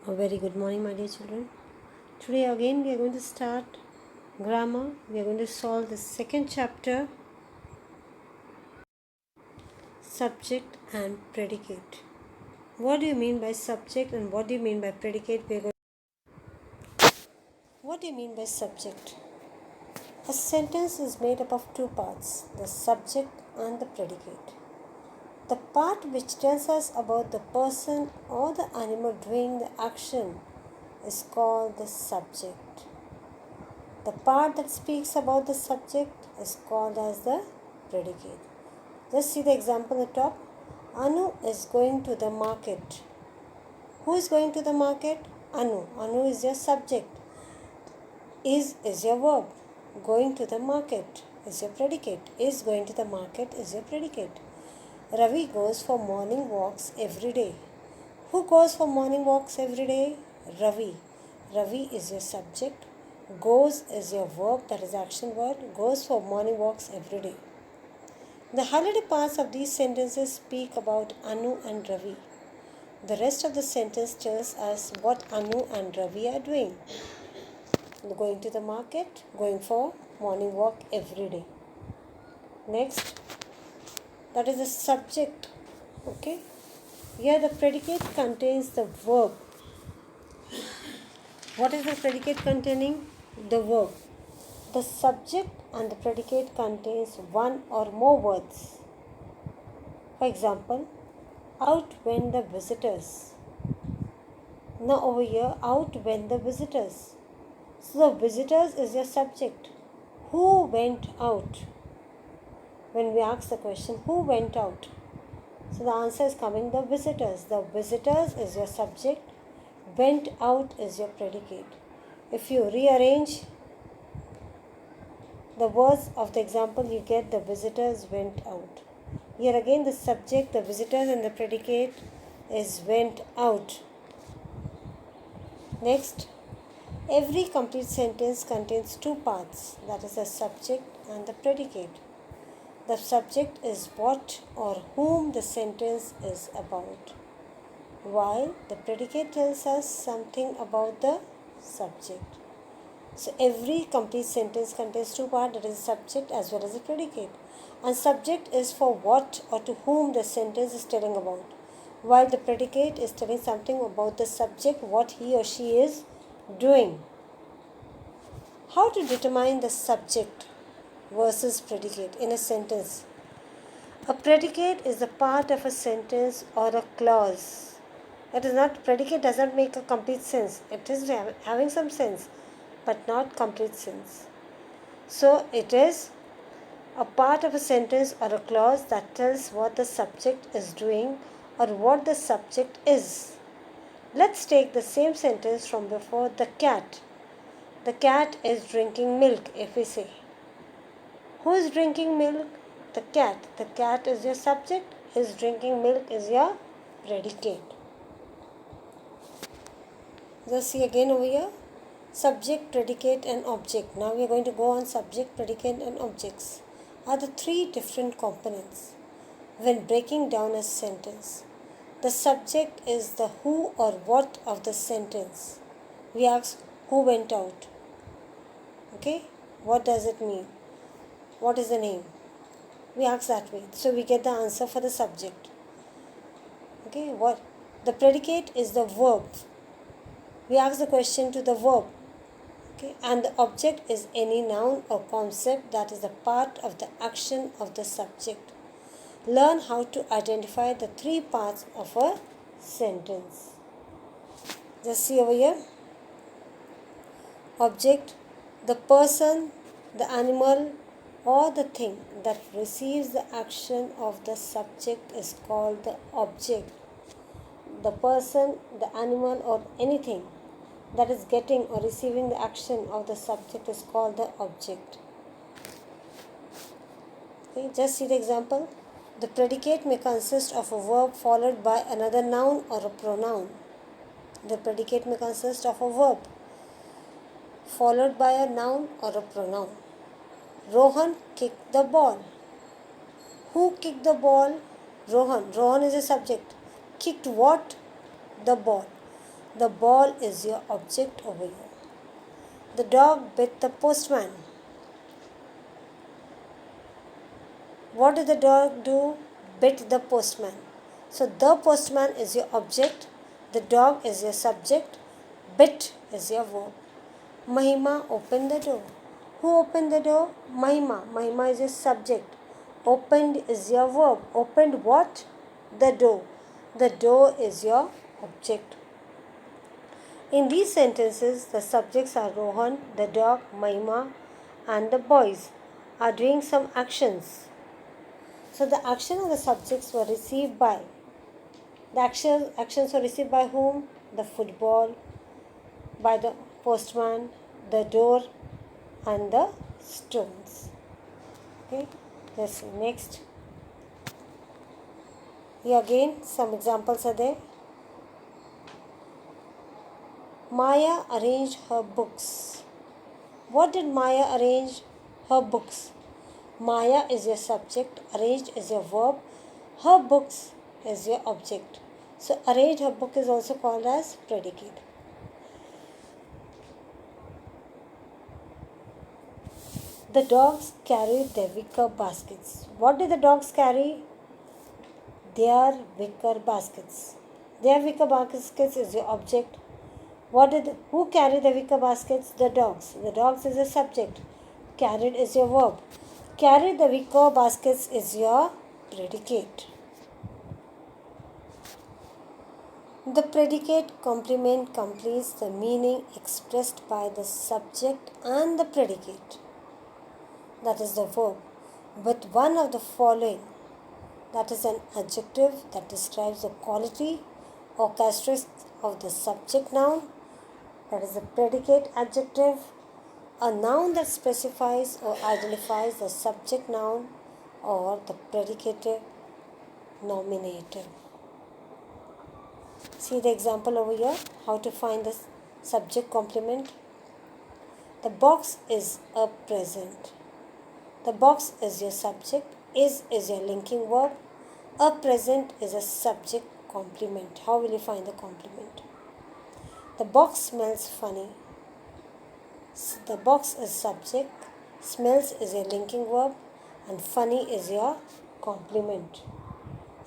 A very good morning, my dear children. Today again we are going to start grammar. We are going to solve the second chapter, subject and predicate. What do you mean by subject and what do you mean by predicate? What do you mean by subject? A sentence is made up of two parts, the subject and the predicate. The part which tells us about the person or the animal doing the action is called the subject. The part that speaks about the subject is called as the predicate. Just see the example at the top. Anu is going to the market. Who is going to the market? Anu. Anu is your subject. Is your verb. Going to the market is your predicate. Is going to the market is your predicate. Ravi goes for morning walks every day. Who goes for morning walks every day? Ravi. Ravi is your subject. Goes is your verb, that is action word. Goes for morning walks every day. The highlighted parts of these sentences speak about Anu and Ravi. The rest of the sentence tells us what Anu and Ravi are doing. Going to the market, going for morning walk every day. Next, that is the subject. Okay. Here the predicate contains the verb. What is the predicate containing? The verb. The subject and the predicate contains one or more words. For example, out went the visitors. Now over here, out went the visitors. So the visitors is your subject. Who went out? When we ask the question, who went out? So the answer is coming the visitors. The visitors is your subject. Went out is your predicate. If you rearrange the words of the example, you get the visitors went out. Here again the subject, the visitors, and the predicate is went out. Next, every complete sentence contains two parts, that is the subject and the predicate. The subject is what or whom the sentence is about, while the predicate tells us something about the subject. So every complete sentence contains two parts, that is the subject as well as the predicate. And subject is for what or to whom the sentence is telling about, while the predicate is telling something about the subject, what he or she is doing. How to determine the subject versus predicate in a sentence? A predicate is a part of a sentence or a clause. It is not, predicate does not make a complete sense. It is having some sense, but not complete sense. So it is a part of a sentence or a clause that tells what the subject is doing or what the subject is. Let's take the same sentence from before, the cat. The cat is drinking milk, if we say. Who is drinking milk? The cat. The cat is your subject. Is drinking milk is your predicate. Just see again over here. Subject, predicate and object. Now we are going to go on subject, predicate and objects. Are the three different components when breaking down a sentence. The subject is the who or what of the sentence. We ask who went out. Okay, what does it mean? What is the name? We ask that way. So we get the answer for the subject. Okay, what? The predicate is the verb. We ask the question to the verb. Okay, and the object is any noun or concept that is a part of the action of the subject. Learn how to identify the three parts of a sentence. Just see over here. Object, the person, the animal or the thing that receives the action of the subject is called the object. The person, the animal or anything that is getting or receiving the action of the subject is called the object. Okay, just see the example. The predicate may consist of a verb followed by another noun or a pronoun. The predicate may consist of a verb followed by a noun or a pronoun. Rohan kicked the ball. Who kicked the ball? Rohan. Rohan is a subject. Kicked what? The ball. The ball is your object over here. The dog bit the postman. What did the dog do? Bit the postman. So the postman is your object, the dog is your subject, bit is your verb. Mahima opened the door. Who opened the door? Mahima. Mahima is your subject. Opened is your verb. Opened what? The door. The door is your object. In these sentences, the subjects are Rohan, the dog, Mahima, and the boys are doing some actions. So the action of the subjects were received by. The actions were received by whom? The football, by the postman, the door, and the stones. Okay, let's see next. Here again some examples are there. Maya arranged her books. What did Maya arrange? Her books. Maya is your subject, arranged is your verb, her books is your object. So arranged her book is also called as predicate. The dogs carried their wicker baskets. What did the dogs carry? Their wicker baskets. Their wicker baskets is your object. Who carried the wicker baskets? The dogs. The dogs is a subject. Carried is your verb. Carried the wicker baskets is your predicate. The predicate complement completes the meaning expressed by the subject and the predicate, that is the verb, with one of the following, that is an adjective that describes the quality or characteristic of the subject noun, that is the predicate adjective, a noun that specifies or identifies the subject noun or the predicative nominative. See the example over here, how to find the subject complement. The box is a present. The box is your subject, is your linking verb, a present is a subject complement. How will you find the complement? The box smells funny. The box is subject, smells is your linking verb, and funny is your complement.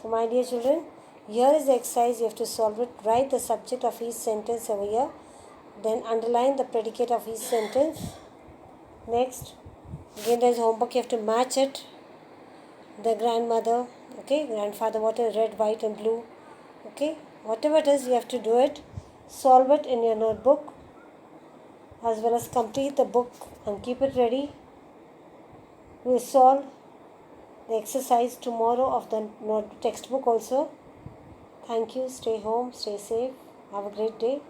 So my dear children, here is the exercise, you have to solve it. Write the subject of each sentence over here, then underline the predicate of each sentence. Next, again there is homework, you have to match it. The grandmother, okay, grandfather, what is red, white and blue, okay, whatever it is you have to do it. Solve it in your notebook as well as complete the book and keep it ready. We will solve the exercise tomorrow of the textbook also. Thank you. Stay home, stay safe. Have a great day.